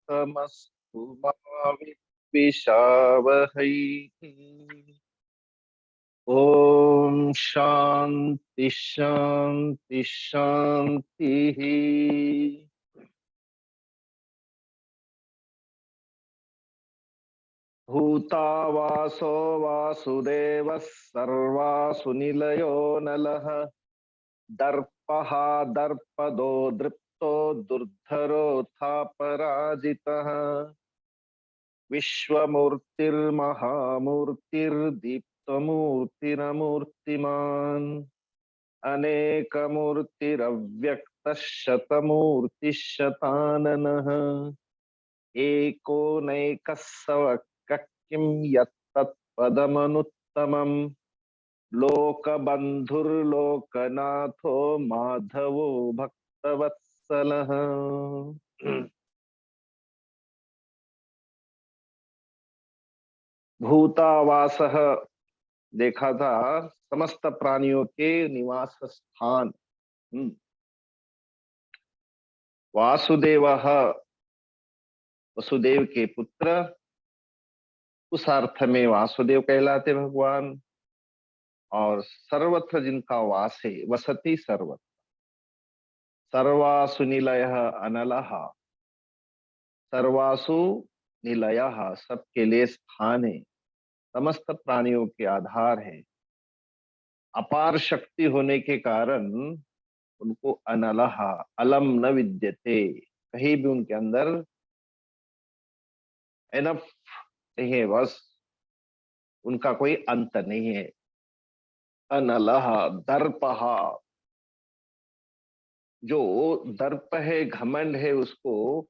तमस्तु मा विद्विषावहै। ओम शांति शांति शांति। भूतावासो वासुदेवः सर्वासु निलयो नलः। दर्पः दर्पदो दृप्तो दुर्धरोऽथा पराजितः। विश्वमूर्तिर्महामूर्तिर्दीप्तमूर्तिरमूर्तिमान्। अनेकमूर्तिरव्यक्तः शतमूर्तिः शताननः। एको नैकः सवक्कः किं यत्तत्पदमनुत्तमम्। लोकबन्धुर्लोकनाथो माधवो भक्तवत्सलः। भूतावासः देखा था समस्त प्राणियों के निवास स्थान। वासुदेवः वसुदेव के पुत्र, उस अर्थ में वासुदेव कहलाते भगवान। और सर्वत्र जिनका वास है, वसति सर्वत्र। सर्वासु निलयः अनलः। सर्वासु निलयः, सबके लिए स्थान है, समस्त प्राणियों के आधार है। अपार शक्ति होने के कारण उनको अनलः, अलम न विद्यते, कहीं भी उनके अंदर एनफ नहीं है, बस उनका कोई अंत नहीं है। अनलः दर्पः, जो दर्प है, घमंड है, उसको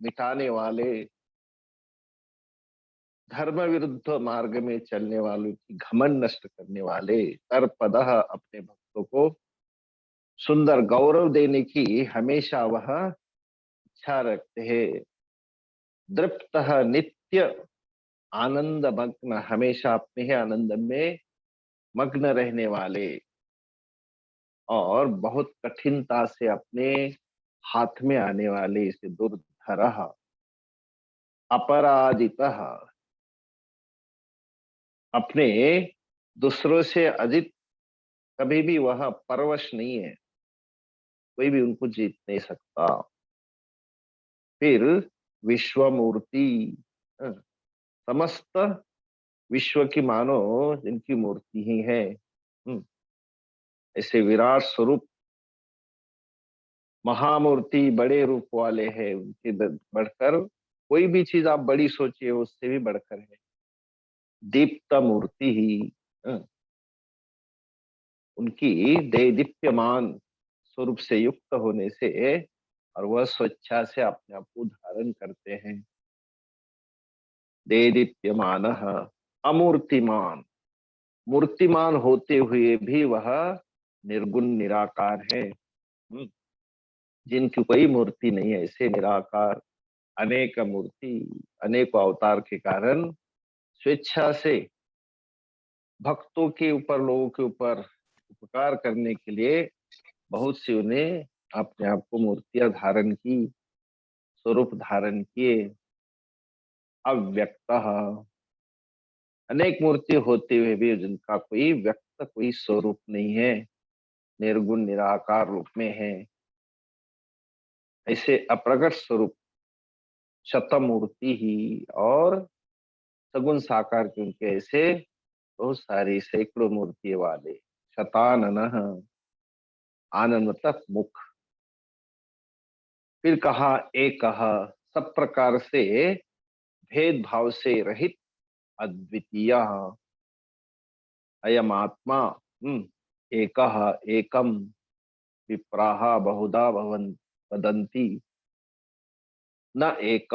मिटाने वाले, धर्म विरुद्ध मार्ग में चलने वालों की घमंड नष्ट करने वाले, दर्पदः, अपने भक्तों को सुंदर गौरव देने की हमेशा वह इच्छा रखते हैं। दृप्तः, नित्य आनंद मग्न, हमेशा अपने ही आनंद में मग्न रहने वाले, और बहुत कठिनता से अपने हाथ में आने वाले, इसे दुर्धरः, अपराजितः, अपने दूसरों से अधिक कभी भी वह परवश नहीं है, कोई भी उनको जीत नहीं सकता। फिर विश्वमूर्ति, हाँ, समस्त विश्व की मानो जिनकी मूर्ति ही है। ऐसे विराट स्वरूप, महामूर्ति, बड़े रूप वाले हैं, उनके बढ़कर कोई भी चीज आप बड़ी सोचिए, उससे भी बढ़कर है। दीप्त मूर्ति ही, हाँ, उनकी दे दीप्यमान स्वरूप से युक्त होने से, और वह स्वेच्छा से अपने आप को धारण करते हैं। दे दीप्यमान अमूर्तिमान, मूर्तिमान होते हुए भी वह निर्गुण निराकार है। जिनकी कोई मूर्ति नहीं है, ऐसे निराकार, अनेक मूर्ति, अनेक अवतार के कारण स्वेच्छा से भक्तों के ऊपर, लोगों के ऊपर उपकार करने के लिए बहुत सी उन्हें अपने आप को मूर्तियां धारण की, स्वरूप धारण किए। अव्यक्त, अनेक मूर्ति होते हुए भी जिनका कोई व्यक्त, कोई स्वरूप नहीं है, निर्गुण निराकार रूप में है, ऐसे अप्रगट स्वरूप शतमूर्ति ही, और सगुण साकार के उनके ऐसे बहुत सारी सैकड़ों मूर्ति वाले। शतानन, आनंद मतलब मुख। फिर कहा एक, सब प्रकार से भेदभाव से रहित, अद्वितीय, अयम आत्मा, एक एकम, विप्राह बहुधा भवन वदंती, न एक,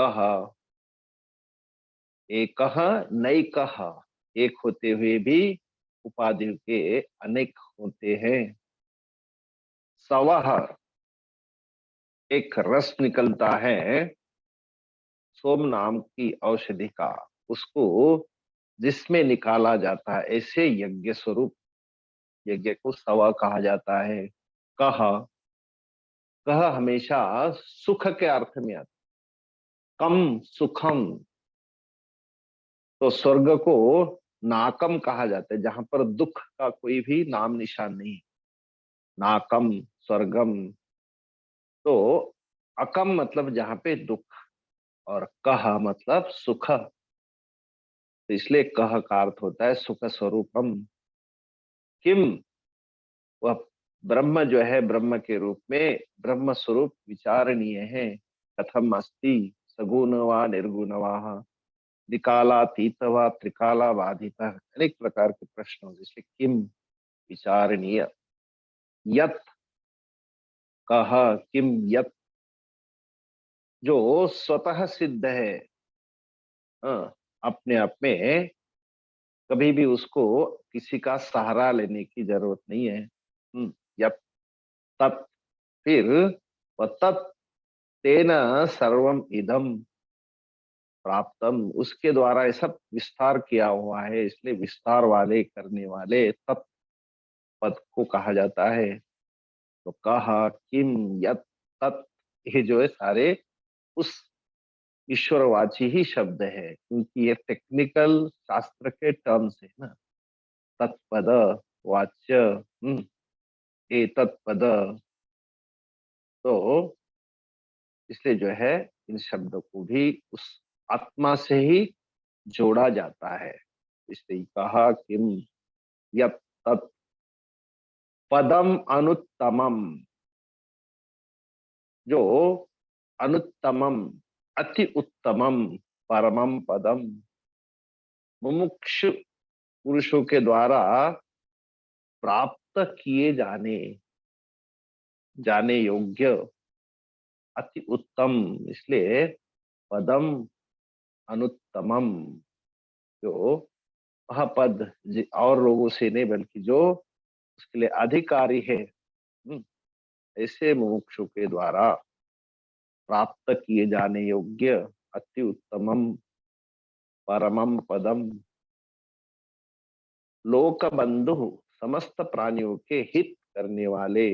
एक नैक, एक होते हुए भी उपाधियों के अनेक होते हैं। सवह, एक रस निकलता है सोम नाम की औषधि का, उसको जिसमें निकाला जाता है, ऐसे यज्ञ स्वरूप, यज्ञ को सवा कहा जाता है। कह, कह हमेशा सुख के अर्थ में आता है, कम सुखम, तो स्वर्ग को नाकम कहा जाता है, जहां पर दुख का कोई भी नाम निशान नहीं। नाकम स्वर्गम। तो अकम मतलब जहां पे दुख, और कह मतलब सुख, तो इसलिए कह का अर्थ होता है सुख स्वरूपम। किम, वह ब्रह्म जो है ब्रह्म के रूप में ब्रह्म स्वरूप विचारणीय है। कथम अस्ति सगुण व निर्गुण व त्रिकालातीत व त्रिकाला बाधित, अनेक प्रकार के प्रश्न हो, जैसे किम विचारणीय, यत कह, किम यत जो स्वतः सिद्ध है, अपने आप में कभी भी उसको किसी का सहारा लेने की जरूरत नहीं है। यत तत्, फिर वह तत् तेन सर्वम इदम प्राप्तम, उसके द्वारा ये सब विस्तार किया हुआ है, इसलिए विस्तार वाले करने वाले तत्पद को कहा जाता है। तो कहा किम यत तत्, ये जो है सारे उस ईश्वरवाची ही शब्द है, क्योंकि ये टेक्निकल शास्त्र के टर्म्स है ना। तत्पद वाच्य, ए तत्पद, तो इसलिए जो है इन शब्दों को भी उस आत्मा से ही जोड़ा जाता है। इसलिए कहा किम यत तत् पदम अनुत्तमम, जो अनुत्तमम अति उत्तमम परमम पदम, मुमुक्षु पुरुषों के द्वारा प्राप्त किए जाने जाने योग्य अति उत्तम, इसलिए पदम अनुत्तमम, जो वह पद और लोगों से नहीं बल्कि जो उसके लिए अधिकारी है, ऐसे मुमुक्षु के द्वारा प्राप्त किए जाने योग्य अति उत्तमम परमम पदम, लोक बंधु समस्त प्राणियों के हित करने वाले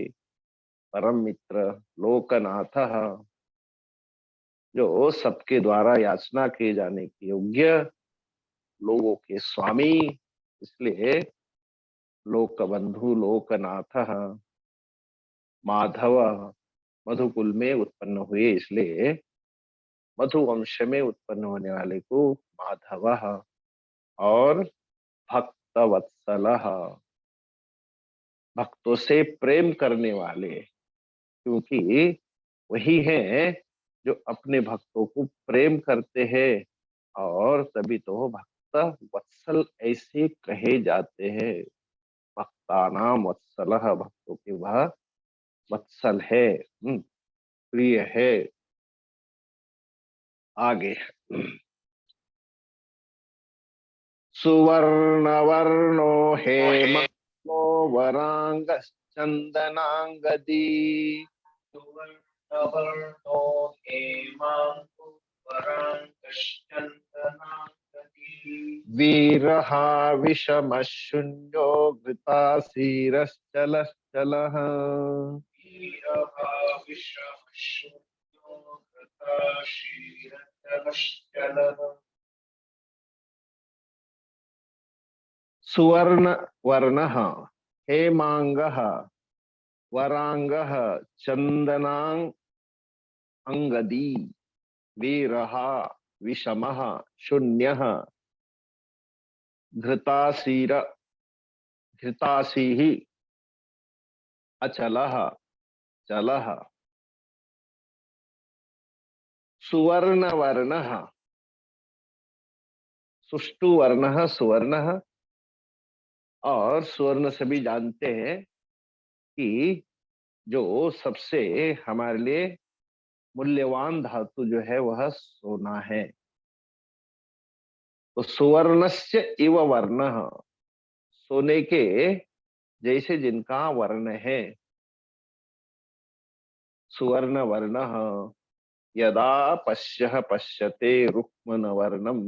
परम मित्र लोकनाथ, जो सबके द्वारा याचना किए जाने के योग्य लोगों के स्वामी, इसलिए लोक बंधु लोकनाथ माधव, मधुकुल में उत्पन्न हुए, इसलिए मधु वंश में उत्पन्न होने वाले को माधव, और भक्त वत्सल, भक्तों से प्रेम करने वाले, क्योंकि वही है जो अपने भक्तों को प्रेम करते हैं, और तभी तो भक्त वत्सल ऐसे कहे जाते हैं। भक्तानाम वत्सल, भक्तों के वह वत्सल है, प्रिय है। आगे सुवर्ण वर्णो हेमो वरांगश्चंदनांगदी, सुवर्णवर्णो हेमांगो वरांगश्चन्दनांगदी, वीरहा विषमशून्यो घृतासीरश्चलश्चलः। वीरभाविषमशून्यो घृताशीरचलश्चलः। सुवर्ण वर्णः हेमांगः वरांगः चंदनांग अंगदी, वीरहा विषमः शून्यः घृतासीर घृतासीः अचलः चलः। सुवर्ण वर्णः, सुष्टु वर्णः सुवर्णः, और सुवर्ण सभी जानते हैं कि जो सबसे हमारे लिए मूल्यवान धातु जो है वह सोना है। तो सुवर्णस्य इव वर्ण, सोने के जैसे जिनका वर्ण है। सुवर्ण वर्ण यदा पश्य पश्यते रुक्मन वर्णम,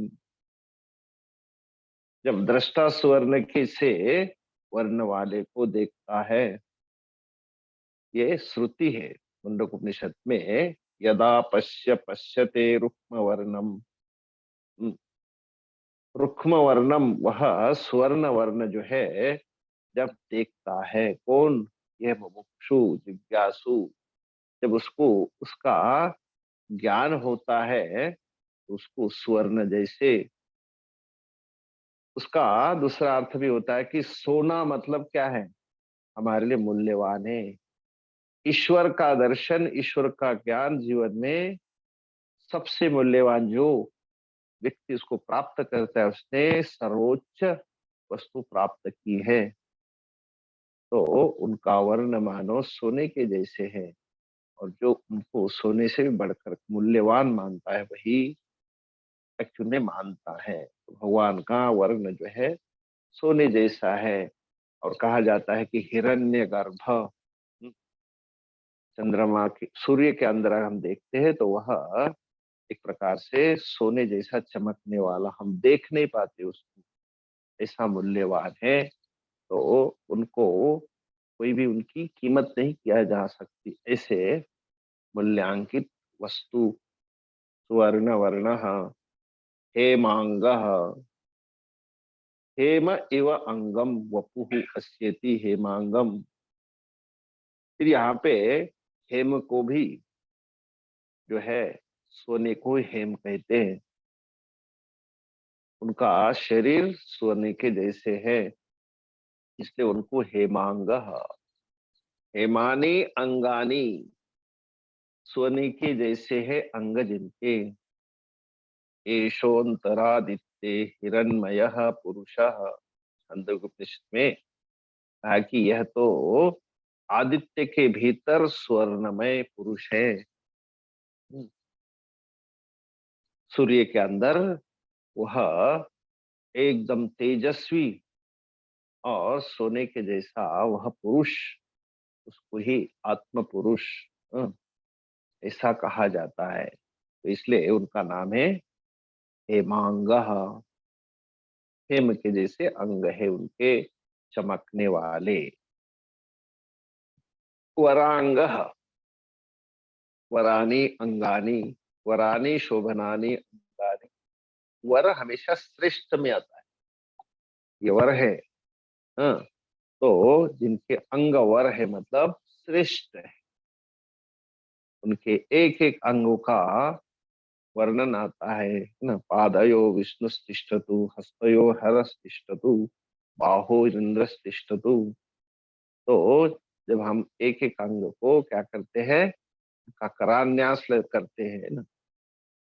जब दृष्टा सुवर्ण के से वर्ण वाले को देखता है। ये श्रुति है मुंडक उपनिषद में, यदा पश्यते रुक्म वर्णम, रुक्म वर्णम, वह स्वर्ण वर्ण जो है जब देखता है कौन, यह मुमुक्षु जिज्ञासु, जब उसको उसका ज्ञान होता है तो उसको स्वर्ण जैसे, उसका दूसरा अर्थ भी होता है कि सोना मतलब क्या है, हमारे लिए मूल्यवान है। ईश्वर का दर्शन, ईश्वर का ज्ञान जीवन में सबसे मूल्यवान जो व्यक्ति उसको प्राप्त करता है, उसने सर्वोच्च वस्तु प्राप्त की है। तो उनका वर्ण मानो सोने के जैसे है, और जो उनको सोने से भी बढ़कर मूल्यवान मानता है वही एक्चुअली में मानता है। तो भगवान का वर्ण जो है सोने जैसा है। और कहा जाता है कि हिरण्य गर्भ, चंद्रमा के सूर्य के अंदर हम देखते हैं तो वह एक प्रकार से सोने जैसा चमकने वाला, हम देख नहीं पाते उसको, ऐसा मूल्यवान है। तो उनको कोई भी उनकी कीमत नहीं किया जा सकती, ऐसे मूल्यांकित वस्तु। सुवर्ण वर्ण हेमांग, हेम इव अंगम वपुः अस्येति हेमांगम। फिर यहाँ पे हेम को भी जो है सोने को हेम कहते हैं। उनका शरीर सोने के जैसे है, इसलिए उनको हेमांग, हेमानी अंगानी, सोने के जैसे है अंग जिनके। एषोन्तरादित्ये हिरण्मय पुरुष, छंदोपनिषद में कहा कि यह तो आदित्य के भीतर स्वर्णमय पुरुष है। सूर्य के अंदर वह एकदम तेजस्वी और सोने के जैसा वह पुरुष, उसको ही आत्म पुरुष ऐसा कहा जाता है। तो इसलिए उनका नाम है हेमांग, हेम के जैसे अंग है उनके, चमकने वाले। वरांग, वरानी अंगानी, वरानी शोभनानी अंगानी। वर हमेशा श्रेष्ठ में आता है, ये वर है। हाँ, तो जिनके अंग वर है मतलब श्रेष्ठ है, उनके एक एक अंगों का वर्णन आता है ना। पादयो विष्णुस्तिष्ठतु, हस्तयो हरस्तिष्ठतु, बाहो इंद्रस्तिष्ठतु। तो जब हम एक एक अंग को क्या करते हैं, उनका करान्यास करते हैं ना,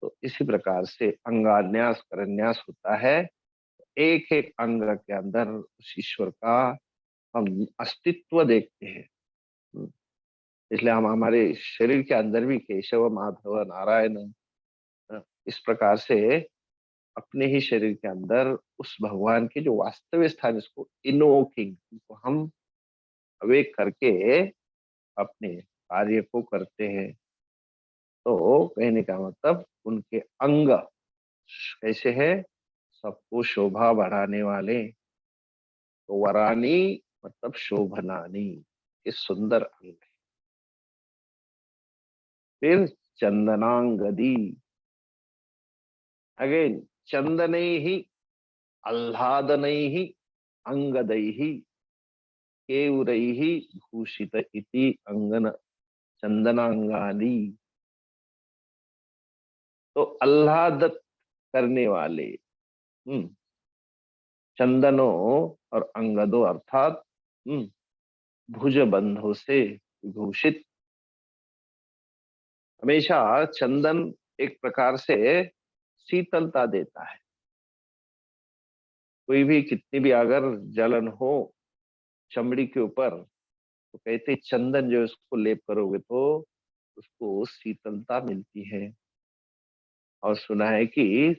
तो इसी प्रकार से अंगान्यास करन्यास होता है। एक एक अंग के अंदर उस ईश्वर का हम अस्तित्व देखते हैं। इसलिए हम हमारे शरीर के अंदर भी केशव माधव नारायण, इस प्रकार से अपने ही शरीर के अंदर उस भगवान के जो वास्तविक स्थान, इसको इनवोकिंग, इनको हम अवेक करके अपने कार्य को करते हैं। तो कहने का मतलब उनके अंग कैसे है, सबको शोभा बढ़ाने वाले। तो वरानी मतलब शोभनानी, ये सुंदर अंग है। फिर चंदनांगदी, अगेन चंदनै ही आह्लादनै ही अंगदै ही केयूरै ही भूषित इति अंगन चंदनांगानी। तो आह्लादत करने वाले, चंदनों और अंगदों अर्थात भुज बंधों से विभूषित। हमेशा चंदन एक प्रकार से शीतलता देता है। कोई भी कितनी भी अगर जलन हो चमड़ी के ऊपर, तो कहते चंदन जो इसको लेप करोगे तो उसको शीतलता मिलती है। और सुना है कि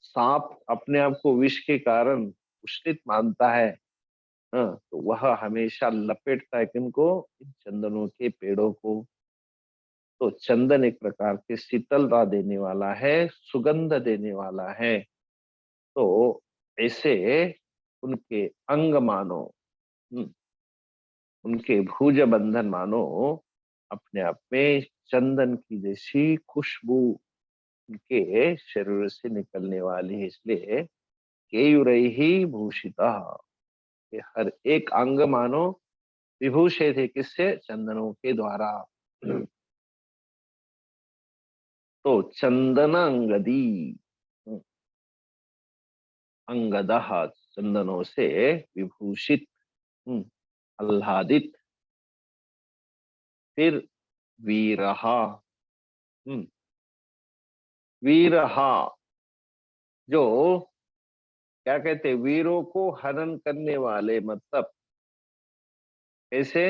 सांप अपने आप को विष के कारण उष्णित मानता है। हाँ, तो वह हमेशा लपेटता है किनको, इन चंदनों के पेड़ों को। तो चंदन एक प्रकार के शीतलता देने वाला है, सुगंध देने वाला है। तो ऐसे उनके अंग मानो, हम्म, उनके भुज बंधन मानो अपने आप में चंदन की जैसी खुशबू उनके शरीर से निकलने वाली है, इसलिए केयूरैहि भूषिता, कि हर एक अंग मानो विभूषित है, किससे? चंदनों के द्वारा। तो चंदन अंगदी, अंगदः, चंदनों से विभूषित, आह्लादित। फिर वीरहा, वीरहा, जो क्या कहते हैं, वीरों को हनन करने वाले, मतलब ऐसे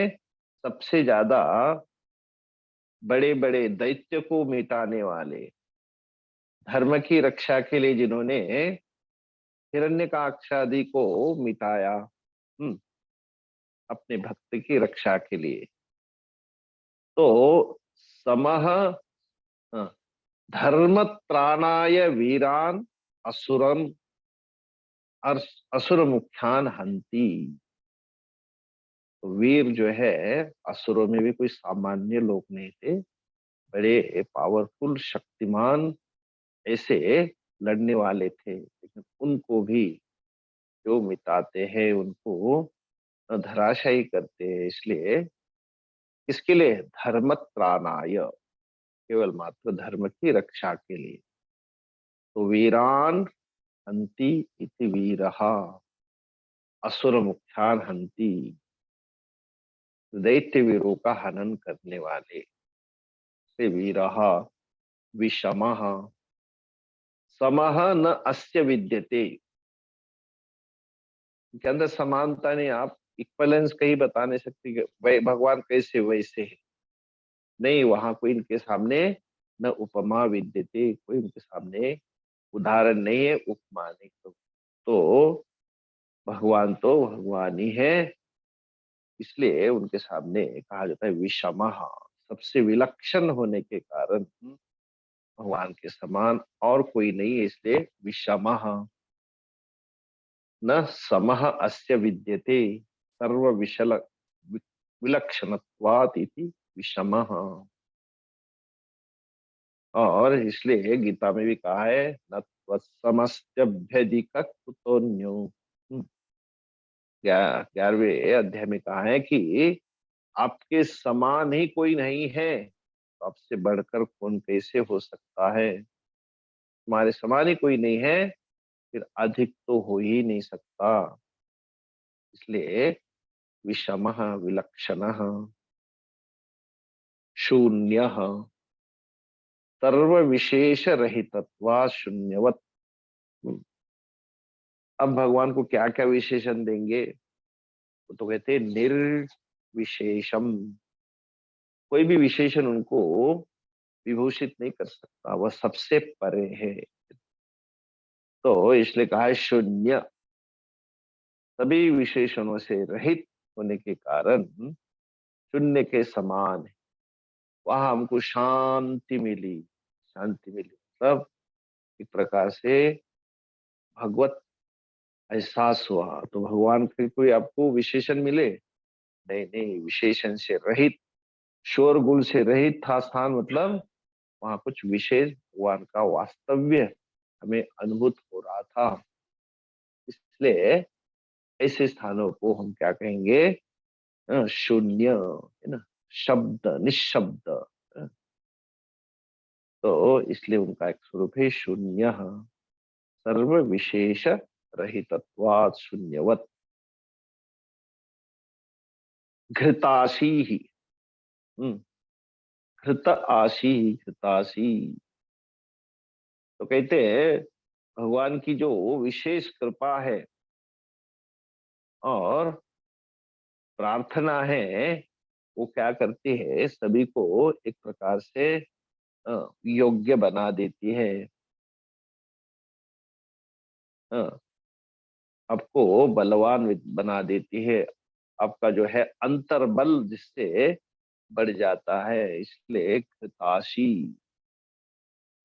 सबसे ज्यादा बड़े बड़े दैत्य को मिटाने वाले, धर्म की रक्षा के लिए जिन्होंने हिरण्यकाक्ष आदि को मिटाया, अपने भक्त की रक्षा के लिए। तो समह, धर्म त्राणाय वीरान असुरम, असुर मुख्यान हंती। तो वीर जो है, असुरों में भी कोई सामान्य लोग नहीं थे, बड़े पावरफुल, शक्तिमान ऐसे लड़ने वाले थे, लेकिन उनको भी जो मिटाते हैं, उनको धराशायी करते हैं। इसलिए किसके लिए? धर्मत्राणाय, केवल मात्र धर्म की रक्षा के लिए। तो वीरान हंति इति वीरहा, असुर मुख्यान हंति, दैत्य वीरों का हनन करने वाले से वीरहा। विषमः, समः न अस्य विद्यते, के अंदर समानता नहीं, आप इक्वलेंस कहीं बता नहीं सकती कि वही भगवान कैसे वैसे है, नहीं, वहां कोई इनके सामने न उपमा विद्यते, कोई उनके सामने उदाहरण नहीं है, उपमा नहीं। तो भगवान तो भगवान ही है, इसलिए उनके सामने कहा जाता है विषमः, सबसे विलक्षण होने के कारण भगवान के समान और कोई नहीं है, इसलिए विषमः। न समः अस्य विद्यते सर्व विशल विलक्षणत्वात् इति विषमः। और इसलिए गीता में भी कहा है, न त्वत्समस्त्यभ्यधिक कुतोऽन्यो। 11वें अध्याय में कहा है कि आपके समान ही कोई नहीं है, तो आपसे बढ़कर कौन कैसे हो सकता है? तुम्हारे समान ही कोई नहीं है, फिर अधिक तो हो ही नहीं सकता। इसलिए विषमः, विलक्षणः, शून्यः, सर्व विशेष रहितत्वा शून्यवत। अब भगवान को क्या क्या विशेषण देंगे? वो तो कहते हैं निर्विशेषम, कोई भी विशेषण उनको विभूषित नहीं कर सकता, वह सबसे परे है। तो इसलिए कहा है शून्य, सभी विशेषणों से रहित होने के कारण शून्य के समान है। वहां हमको शांति मिली, शांति मिली, मतलब एक प्रकार से भगवत एहसास हुआ। तो भगवान के कोई आपको विशेषण मिले? नहीं नहीं, विशेषण से रहित, शोरगुल से रहित था स्थान, मतलब वहां कुछ विशेष भगवान का वास्तव्य हमें अनुभूत हो रहा था। इसलिए ऐसे स्थानों को हम क्या कहेंगे? शून्य, है ना, शब्द, निशब्द। तो इसलिए उनका एक स्वरूप है शून्य, सर्व विशेष रहितत्वात् शून्यवत। घृताशी ही, घृत आशी, घृताशी, तो कहते हैं भगवान की जो विशेष कृपा है और प्रार्थना है, वो क्या करती है, सभी को एक प्रकार से योग्य बना देती है। अ, आपको बलवान बना देती है, आपका जो है अंतर्बल जिससे बढ़ जाता है। इसलिए घृताशी,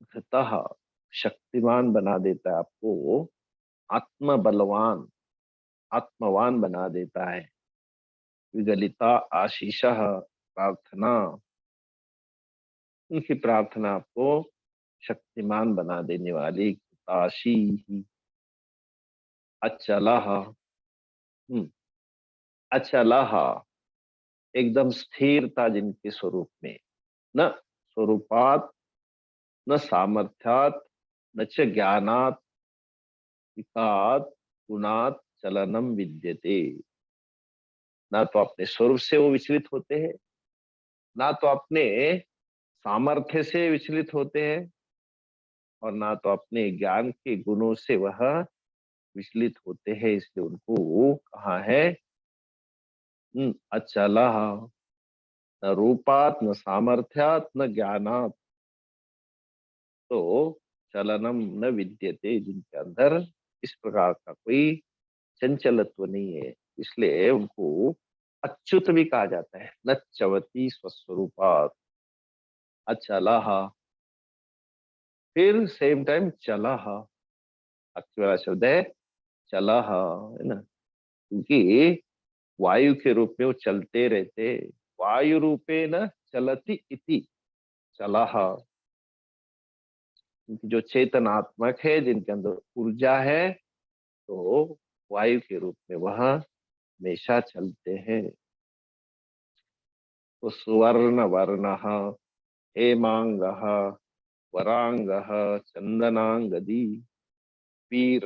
घृतः, शक्तिमान बना देता है आपको, आत्म बलवान, आत्मवान बना देता है। विगलिता आशीष, प्रार्थना, उनकी प्रार्थना आपको शक्तिमान बना देने वाली ताशी ही अचलह। हम्म, अचलह, एकदम स्थिरता जिनके स्वरूप में, न स्वरूपात, न सामर्थ्यात, न च ज्ञानात, विकात, गुणात चलनम विद्यते। ना तो अपने स्वरूप से वो विचलित होते हैं, ना तो अपने सामर्थ्य से विचलित होते हैं, और ना तो अपने ज्ञान के गुणों से वह विचलित होते हैं। इसलिए उनको कहा है अचला, न रूपात, न सामर्थ्यात, न ज्ञानात, तो चलनम न विद्यते, जिनके अंदर इस प्रकार का कोई चंचलत्व नहीं है, इसलिए उनको अच्युत भी कहा जाता है। न चवती स्वस्वरूपात अचला, फिर सेम टाइम चला, अक्षर वाला शब्द है चला, है ना, क्योंकि वायु के रूप में वो चलते रहते। वायु रूपे न चलती इति चला, क्योंकि जो चेतनात्मक है, जिनके अंदर ऊर्जा है, तो वायु के रूप में वह हमेशा चलते हैं। तो सुवर्ण वर्ण हेमांग वरांग चंदनांगदी वीर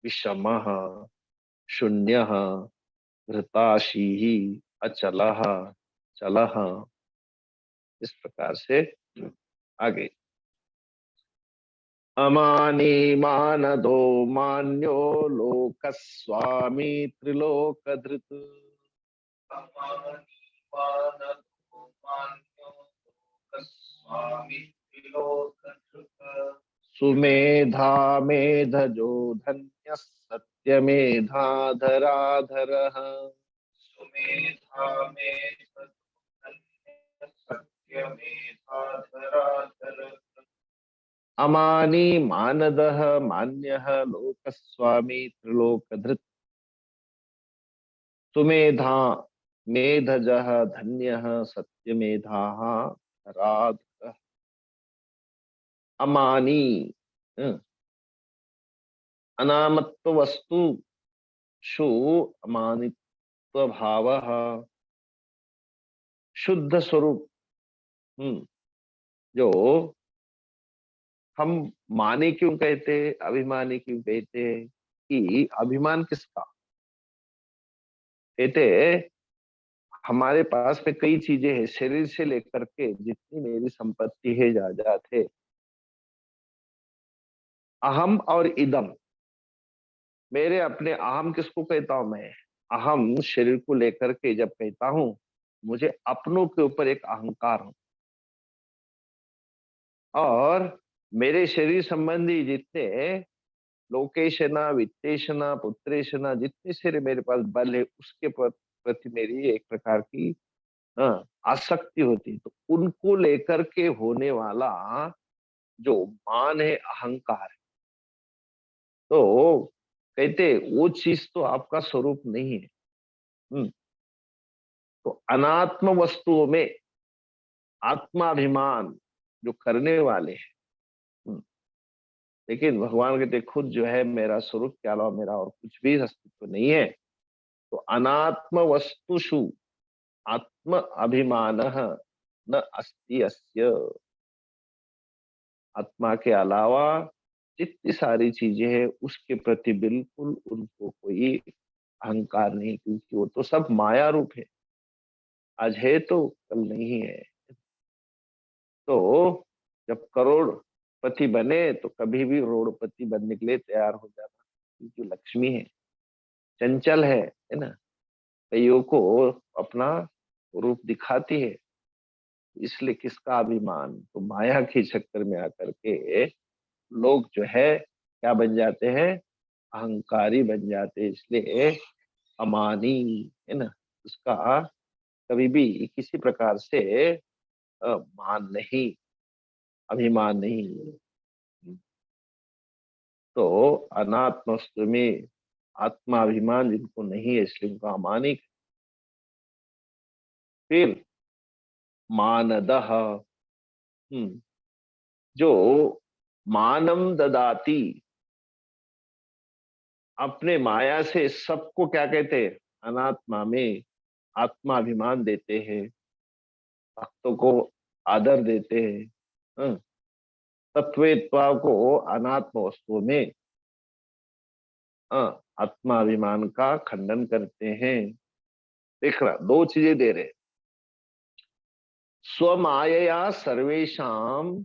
विषम शून्य घृताशी अचल चल, इस प्रकार से आगे। अमानी मानदो मान्यो लोकस्वामी त्रिलोकधृत अमानि मानदो मान्यो लोकस्वामी त्रिलोकधृत सुमेधा मेधजो धन्य सत्यमेधाधराधरः सुमेधा मे सत्यमेधाधराधर अमानी मानदः मान्यः लोकस्वामी त्रिलोकधृत सुमेधा मेधजः धन्यः सत्यमेधाः धराधरः। अमानी, हं, अनामत्व वस्तु शु अमानित्व भावः, शुद्ध स्वरूप, जो हम मानी क्यों कहते हैं, अभिमानी क्यों कहते हैं, कि अभिमान किसका कहते हैं, हमारे पास में कई चीजें हैं, शरीर से लेकर के जितनी मेरी संपत्ति है, जायदाद है, अहम और इदम, मेरे अपने अहम किसको कहता हूं मैं, अहम शरीर को लेकर के जब कहता हूं, मुझे अपनों के ऊपर एक अहंकार हो, और मेरे शरीर संबंधी जितने लोकेशना वित्तेशना पुत्रेशना जितने सारे मेरे पास बल है, उसके प्रति मेरी एक प्रकार की आसक्ति होती है। तो उनको लेकर के होने वाला जो मान है, अहंकार है, तो कहते वो चीज तो आपका स्वरूप नहीं है। हम्म, तो अनात्म वस्तुओं में आत्माभिमान जो करने वाले हैं, हम्म, लेकिन भगवान कहते खुद जो है मेरा स्वरूप के अलावा मेरा और कुछ भी अस्तित्व नहीं है। तो अनात्म वस्तुषु आत्म अभिमान न अस्ति अस्य, आत्मा के अलावा जितनी सारी चीजें हैं उसके प्रति बिल्कुल उनको कोई अहंकार नहीं, क्योंकि वो तो सब माया रूप है, आज है तो कल नहीं है। तो जब करोड़पति बने तो कभी भी रोड़पति बनने के लिए तैयार हो जाना, क्योंकि लक्ष्मी है, चंचल है ना, कईयों को अपना रूप दिखाती है, इसलिए किसका अभिमान, तो माया के चक्कर में आकर के लोग जो है क्या बन जाते हैं, अहंकारी बन जाते हैं। इसलिए अमानी, है ना, उसका कभी भी किसी प्रकार से मान नहीं, अभिमान नहीं। तो अनात्म वस्तु में आत्माभिमान जिनको नहीं है, इसलिए उनका अमानिक। फिर मानदः। जो मानम ददाती, अपने माया से सबको क्या कहते हैं, अनात्मा में आत्माभिमान देते हैं, भक्तों को आदर देते हैं। हाँ, तत्वेत्वा को अनात्म वस्तुओं में आत्माभिमान का खंडन करते हैं। देख रहा, दो चीजें दे रहे, स्वमायया सर्वेशम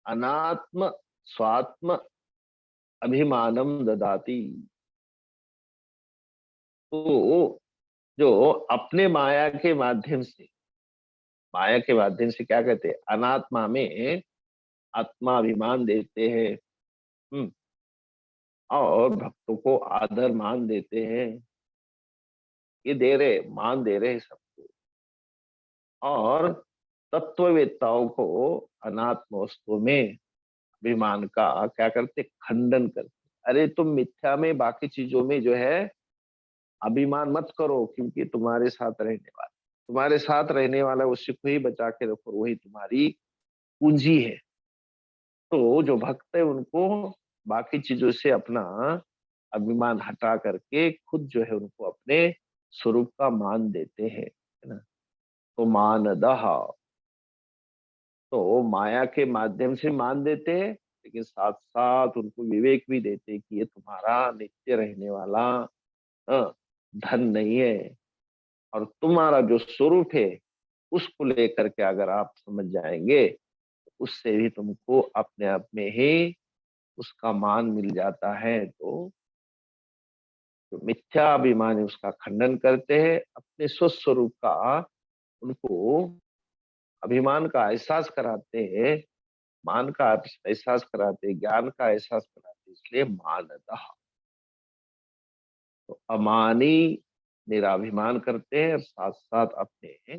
अनात्म स्वात्म अभिमानम ददाती। तो जो अपने माया के माध्यम से क्या कहते हैं, अनात्मा में आत्माभिमान देते हैं। हम्म, और भक्तों को आदर मान देते हैं। ये दे रहे, मान दे रहे सबको। और तत्ववेत्ताओं को अनात्म वस्तु में अभिमान का क्या करते, खंडन करते। अरे तुम मिथ्या में बाकी चीजों में जो है अभिमान मत करो, क्योंकि तुम्हारे साथ रहने वाला उसी को ही बचा के रखो, वही तुम्हारी पूंजी है। तो जो भक्त है उनको बाकी चीजों से अपना अभिमान हटा करके खुद जो है उनको अपने स्वरूप का मान देते हैं, है ना। तो मानदह, तो माया के माध्यम से मान देते हैं, लेकिन साथ साथ उनको विवेक भी देते हैं कि ये तुम्हारा नित्य रहने वाला धन नहीं है, और तुम्हारा जो स्वरूप है उसको लेकर के अगर आप समझ जाएंगे, उससे भी तुमको अपने आप में ही उसका मान मिल जाता है। तो जो मिथ्या अभिमानी उसका खंडन करते हैं, अपने स्वस्वरूप का उनको अभिमान का एहसास कराते हैं, मान का एहसास कराते, ज्ञान का एहसास कराते, इसलिए मानदः। तो अमानी निराभिमान करते हैं और साथ साथ अपने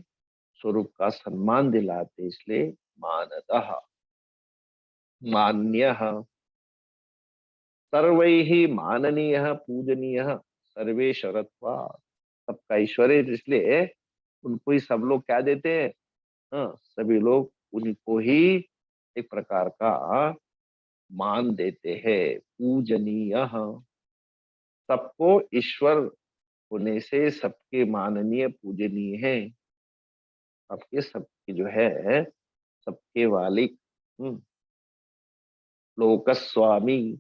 स्वरूप का सम्मान दिलाते, इसलिए मानदः। मान्यः, सर्वैः माननीयः पूजनीयः सर्वेश्वरत्वा, सबका ईश्वर है, इसलिए उनको ही सब लोग क्या देते हैं, सभी लोग उनको ही एक प्रकार का मान देते हैं, पूजनीय। सबको ईश्वर होने से सबके माननीय पूजनीय है, सबके जो है सबके मालिक। लोकस्वामी,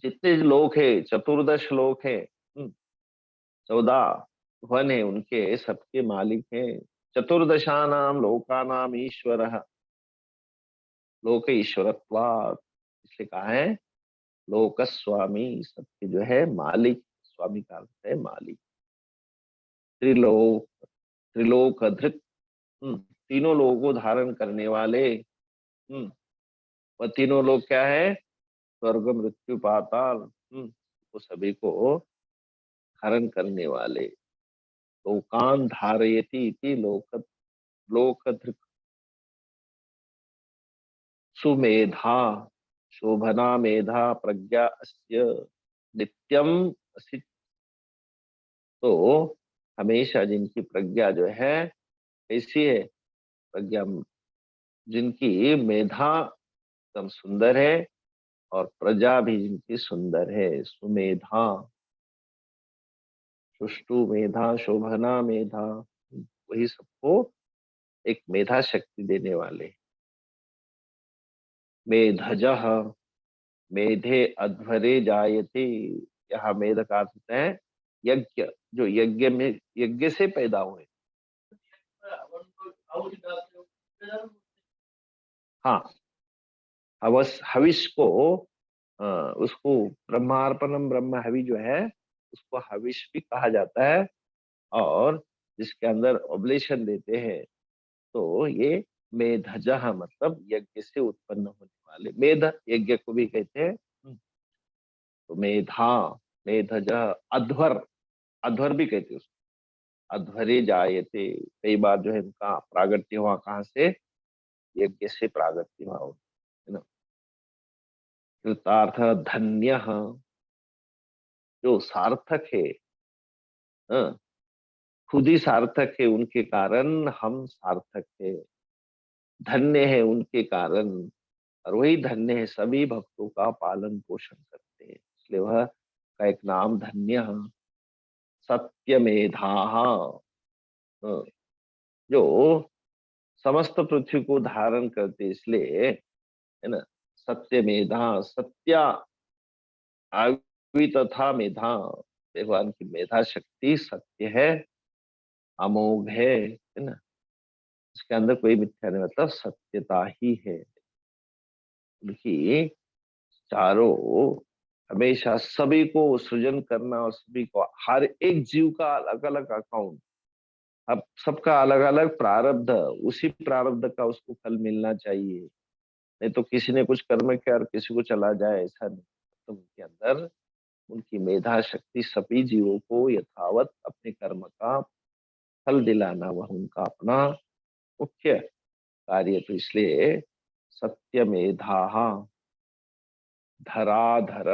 जितने लोक है, चतुर्दश लोक है, 14 वन है, उनके सबके मालिक हैं। चतुर्दशानाम लोकानाम ईश्वर, लोक ईश्वरत्वात्, इसलिए कहा है लोकस्वामी, सबके जो है मालिक। स्वामी का अर्थ है मालिक। त्रिलोक, त्रिलोक धृत, तीनों लोगों को धारण करने वाले। वह तीनों लोग क्या है, स्वर्ग मृत्यु पाताल, वो सभी को धारण करने वाले। लोकान धारयति इति लोक, लोकधृत सुमेधा, शोभना मेधा प्रज्ञा अस्य नित्यम असि। तो हमेशा जिनकी प्रज्ञा जो है कैसी है, प्रज्ञा, जिनकी मेधा एकदम सुंदर है और प्रजा भी जिनकी सुंदर है, सुमेधा, सुष्टु मेधा, शोभना मेधा, वही सबको एक मेधा शक्ति देने वाले। मेधजः, मेधे अध्वरे जायते, यहाँ मेध का अर्थ होता है यज्ञ, जो यज्ञ में यज्ञ से पैदा हुए। हाँ, हवस, हविष को उसको ब्रह्मार्पणम ब्रह्म हवि जो है उसको हविष भी कहा जाता है। और जिसके अंदर ऑब्लेशन देते हैं, तो ये मेधजः मतलब यज्ञ से उत्पन्न होने वाले, मेध यज्ञ को भी कहते हैं। तो मेधा, मेधजः, अध्वर, अध्वर भी कहते हैं उसको, अध्वरे जायते, कई बार जो है इनका प्रागट्य हुआ कहाँ से, यज्ञ से प्रागट्य हुआ, है ना। कृतार्थ धन्य, जो सार्थक है, हाँ, खुद ही सार्थक है, उनके कारण हम सार्थक है, धन्य है उनके कारण, और वही धन्य है सभी भक्तों का पालन पोषण करते हैं, इसलिए वह का एक नाम धन्य सत्यमेधा, जो समस्त पृथ्वी को धारण करते, इसलिए है ना, सत्यमेधा, सत्या आवी तथा मेधा, भगवान की मेधा शक्ति सत्य है, अमोघ है ना, इसके अंदर कोई मिथ्या नहीं, मतलब सत्यता ही है। उनकी चारों हमेशा सभी को सृजन करना, और सभी को, हर एक जीव का अलग अलग अकाउंट, अब सबका अलग अलग प्रारब्ध, उसी प्रारब्ध का उसको फल मिलना चाहिए, नहीं तो किसी ने कुछ कर्म किया और किसी को चला जाए, ऐसा नहीं। तो उनके अंदर उनकी मेधा शक्ति सभी जीवों को यथावत अपने कर्म का फल दिलाना, वह उनका अपना मुख्य कार्य, तो इसलिए सत्य मेधा धराधर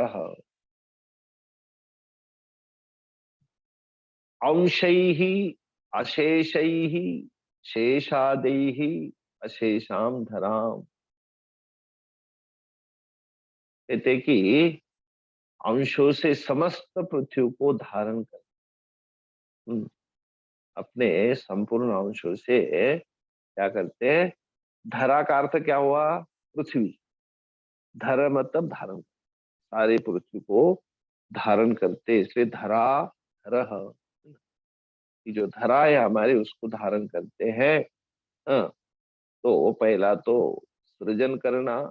अंशैः अशेषैः शेषादैः अशेषाम धराम, कहते कि अंशों से समस्त पृथ्वी को धारण कर, अपने संपूर्ण अंशों से क्या करते हैं, धरा का अर्थ क्या हुआ, पृथ्वी, धर मतलब धारण, सारे पृथ्वी को धारण करते, इसलिए धरा धरह, कि जो धरा है हमारे उसको धारण करते हैं। हाँ, तो पहला तो सृजन करना,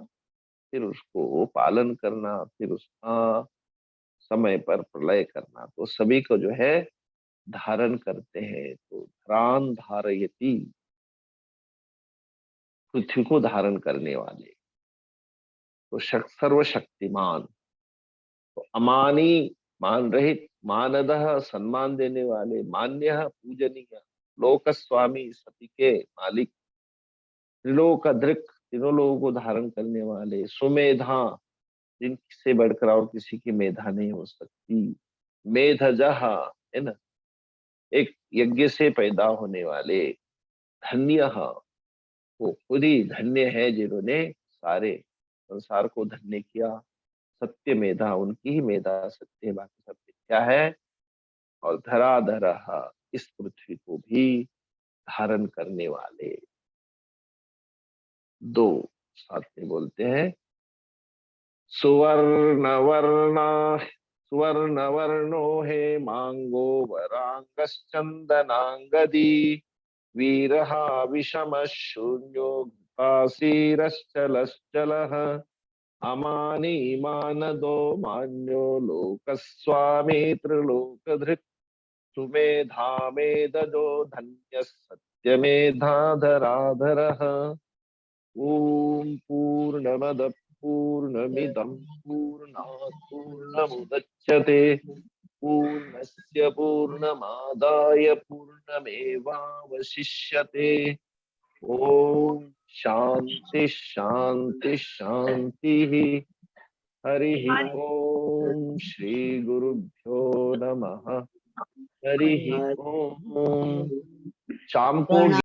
फिर उसको पालन करना, फिर उसका समय पर प्रलय करना, तो सभी को जो है धारण करते हैं, तो धरान धारयति, पृथ्वी को धारण करने वाले, तो सर्वशक्तिमान, तो अमानी, मान रहित, मानदह, सम्मान देने वाले, मान्य, पूजनीय, लोक स्वामी, सती के मालिक, त्रिलोक दृक, तीनों लोगों को धारण करने वाले, सुमेधा, जिनसे बढ़कर और किसी की मेधा नहीं हो सकती, मेधजह, है ना, एक यज्ञ से पैदा होने वाले, धन्य, वो खुद ही धन्य है जिन्होंने सारे संसार को धन्य किया, सत्य मेधा, उनकी ही मेधा सत्य है, बाकी सब मिथ्या है, और धराधर, इस पृथ्वी को भी धारण करने वाले, दो साथ में बोलते हैं, सुवर्ण वर्णा, सुवर्ण वर्णो हे मांगो वरांगश्चंदनांगदी, वीरहा विषम शून्यो घृतासीरश्चलश्चलः, अमानी मानदो मान्यो लोकस्वामी त्रिलोकधृक्, सुमेधा मेदजो धन्यः सत्यमेधाधराधरः। ओम पूर्णमद पूर्णमिदं पूर्णात् पूर्णमुदच्यते, पूर्णस्य पूर्णमादाय पूर्णमेवावशिष्यते। ओम शांति शांति शांति। हरि ओम श्री गुरुभ्यो नमः। हरि ओम। शाम को